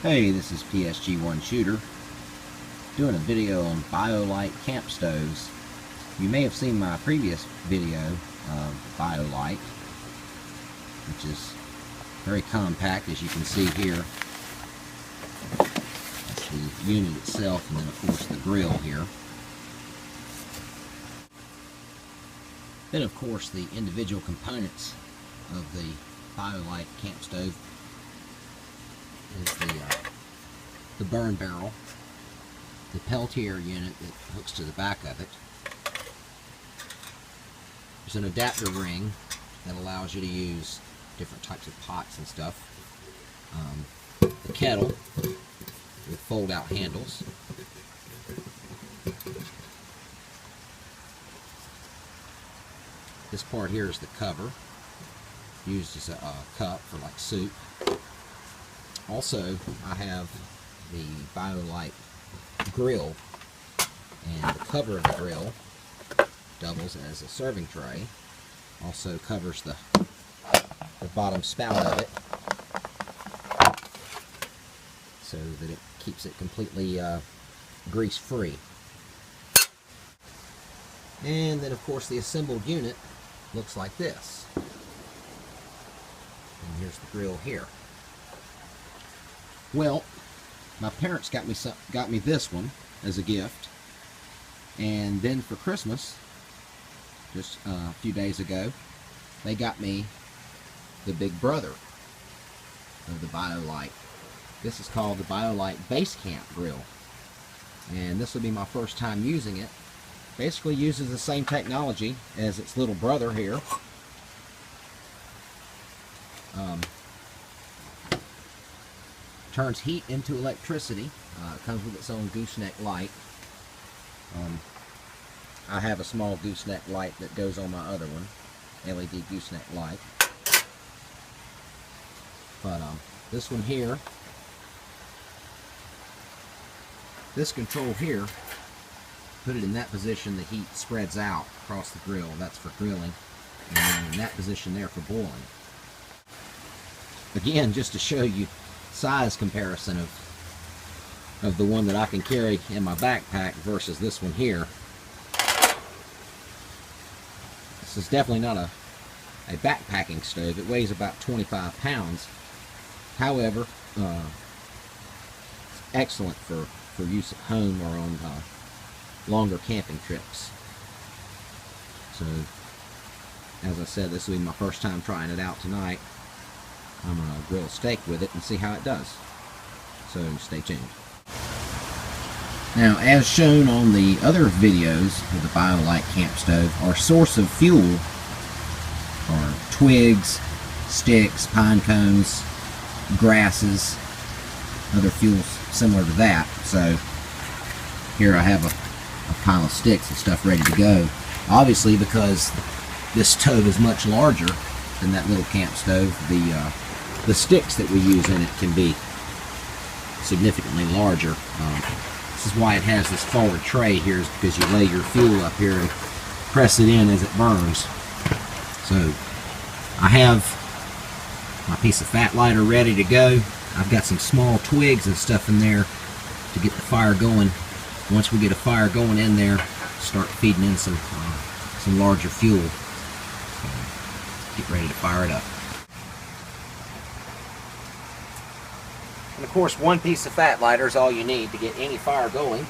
Hey, this is PSG1 Shooter doing a video on Bio-Lite camp stoves. You may have seen my previous video of Bio-Lite, which is very compact, as you can see here. That's the unit itself, and then of course the grill here. Then of course the individual components of the Bio-Lite camp stove is the burn barrel, the Peltier unit that hooks to the back of it. There's an adapter ring that allows you to use different types of pots and stuff. The kettle with fold-out handles. This part here is the cover, used as a cup for like soup. Also, I have the Bio-Lite grill, and the cover of the grill doubles as a serving tray. Also covers the bottom spout of it so that it keeps it completely grease-free. And then, of course, the assembled unit looks like this. And here's the grill here. Well, my parents got me this one as a gift, and then for Christmas, just a few days ago, they got me the big brother of the Bio-Lite. This is called the Bio-Lite Base Camp Grill, and this will be my first time using it. Basically uses the same technology as its little brother here. Turns heat into electricity. Comes with its own gooseneck light. I have a small gooseneck light that goes on my other one, LED gooseneck light. But this one here, this control here, put it in that position, the heat spreads out across the grill. That's for grilling. And then in that position there for boiling. Again, just to show you size comparison of the one that I can carry in my backpack versus this one here. This is definitely not a backpacking stove. It weighs about 25 pounds. However, it's excellent for use at home or on longer camping trips. So, as I said, this will be my first time trying it out tonight. I'm going to grill a steak with it and see how it does. So stay tuned. Now, as shown on the other videos of the Bio-Lite camp stove, our source of fuel are twigs, sticks, pine cones, grasses, other fuels similar to that. So here I have a pile of sticks and stuff ready to go. Obviously, because this stove is much larger than that little camp stove, the sticks that we use in it can be significantly larger. This is why it has this forward tray here, is because you lay your fuel up here and press it in as it burns. So I have my piece of fat lighter ready to go. I've got some small twigs and stuff in there to get the fire going. Once we get a fire going in there, start feeding in some larger fuel. So get ready to fire it up. And of course, one piece of fat lighter is all you need to get any fire going.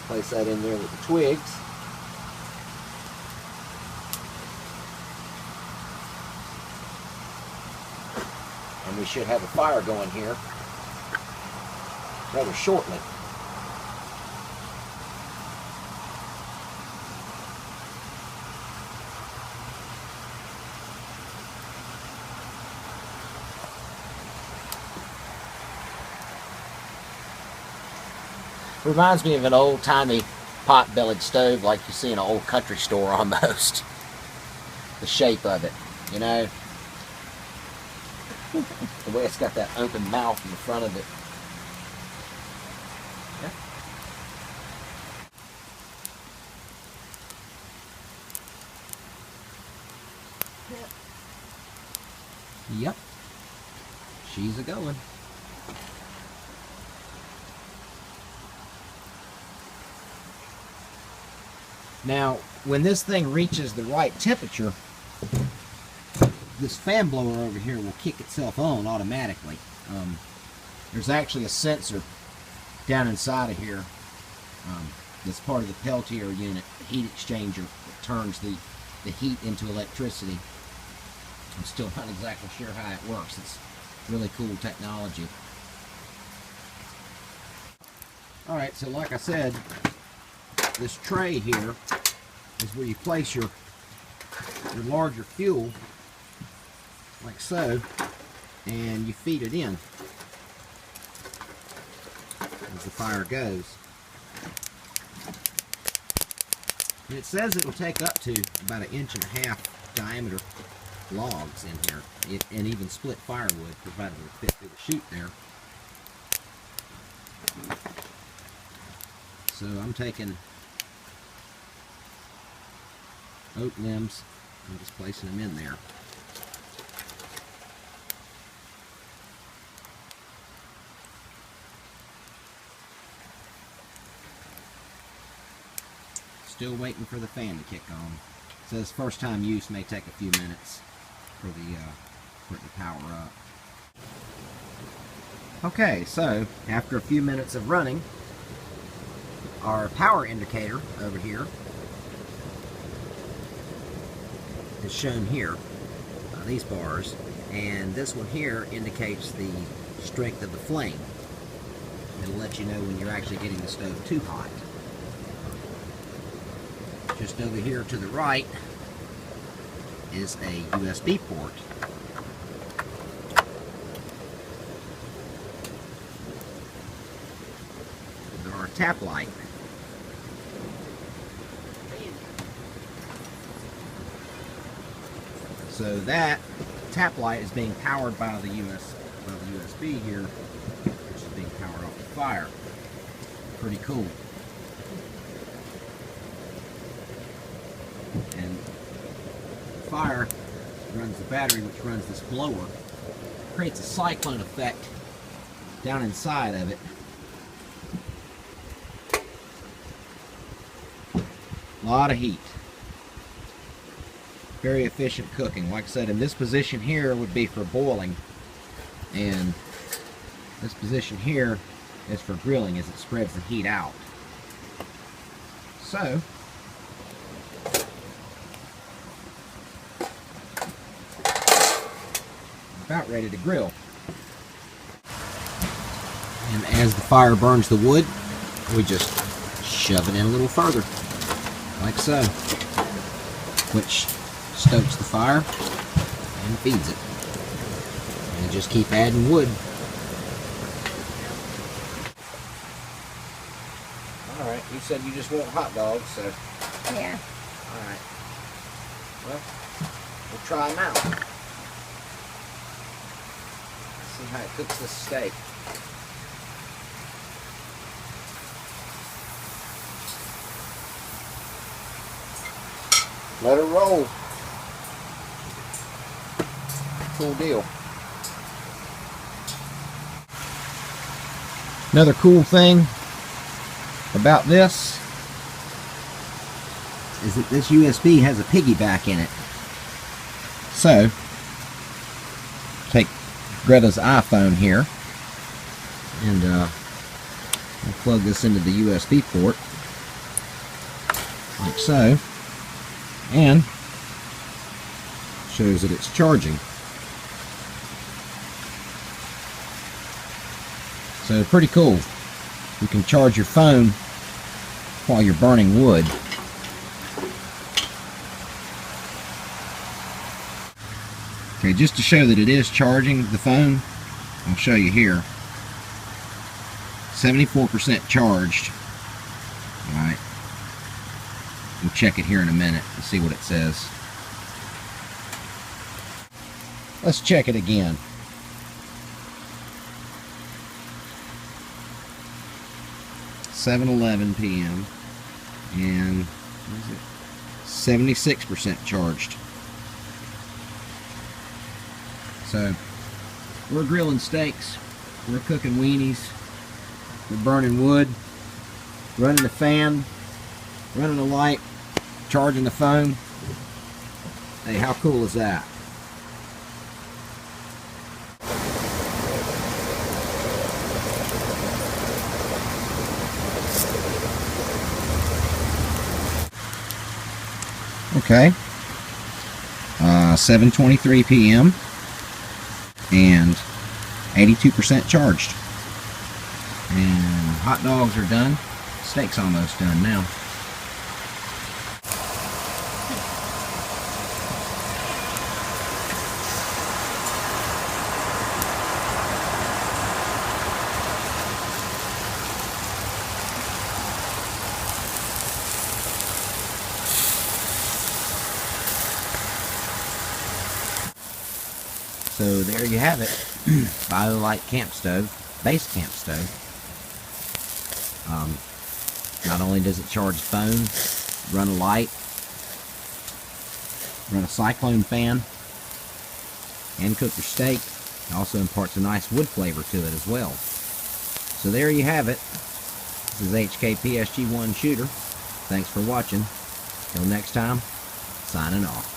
Place that in there with the twigs. And we should have a fire going here rather shortly. Reminds me of an old-timey pot-bellied stove like you see in an old country store almost. The shape of it, you know? The way it's got that open mouth in the front of it. Yep. She's a-going. Now, when this thing reaches the right temperature, this fan blower over here will kick itself on automatically. There's actually a sensor down inside of here that's part of the Peltier unit, heat exchanger that turns the heat into electricity. I'm still not exactly sure how it works. It's really cool technology. Alright, so like I said, this tray here is where you place your larger fuel, like so, and you feed it in as the fire goes. And it says it will take up to about 1.5 inch diameter logs in here, and even split firewood, provided it will fit through the chute there. So I'm taking oak limbs and just placing them in there. Still waiting for the fan to kick on. It says first time use may take a few minutes for it to power up. Okay, so after a few minutes of running, our power indicator over here is shown here, these bars, and this one here indicates the strength of the flame. It'll let you know when you're actually getting the stove too hot. Just over here to the right is a USB port. There are a tap light. So that tap light is being powered by the USB here, which is being powered off the fire. Pretty cool. And the fire runs the battery, which runs this blower. Creates a cyclone effect down inside of it. A lot of heat. Very efficient cooking. Like I said, in this position here would be for boiling, and this position here is for grilling as it spreads the heat out. So, about ready to grill. And as the fire burns the wood, we just shove it in a little further, like so, which stokes the fire and feeds it. And just keep adding wood. Alright, you said you just want hot dogs, so... Yeah. Alright. Well, we'll try them out. See how it cooks this steak. Let her roll. Cool deal. Another cool thing about this is that this USB has a piggyback in it. So, take Greta's iPhone here, and I'll plug this into the USB port, like so, and shows that it's charging. So pretty cool. You can charge your phone while you're burning wood. Okay, just to show that it is charging the phone, I'll show you here. 74% charged. Alright. We'll check it here in a minute and see what it says. Let's check it again. 7:11 p.m. and what is it? 76% charged. So we're grilling steaks, we're cooking weenies, we're burning wood, running the fan, running the light, charging the phone. Hey, how cool is that? Okay, 7:23 p.m. and 82% charged. And hot dogs are done. Steak's almost done now. So there you have it. Bio-Lite camp stove, base camp stove. Not only does it charge the phone, run a light, run a cyclone fan, and cook your steak, it also imparts a nice wood flavor to it as well. So there you have it. This is HK PSG1 Shooter. Thanks for watching. Till next time, signing off.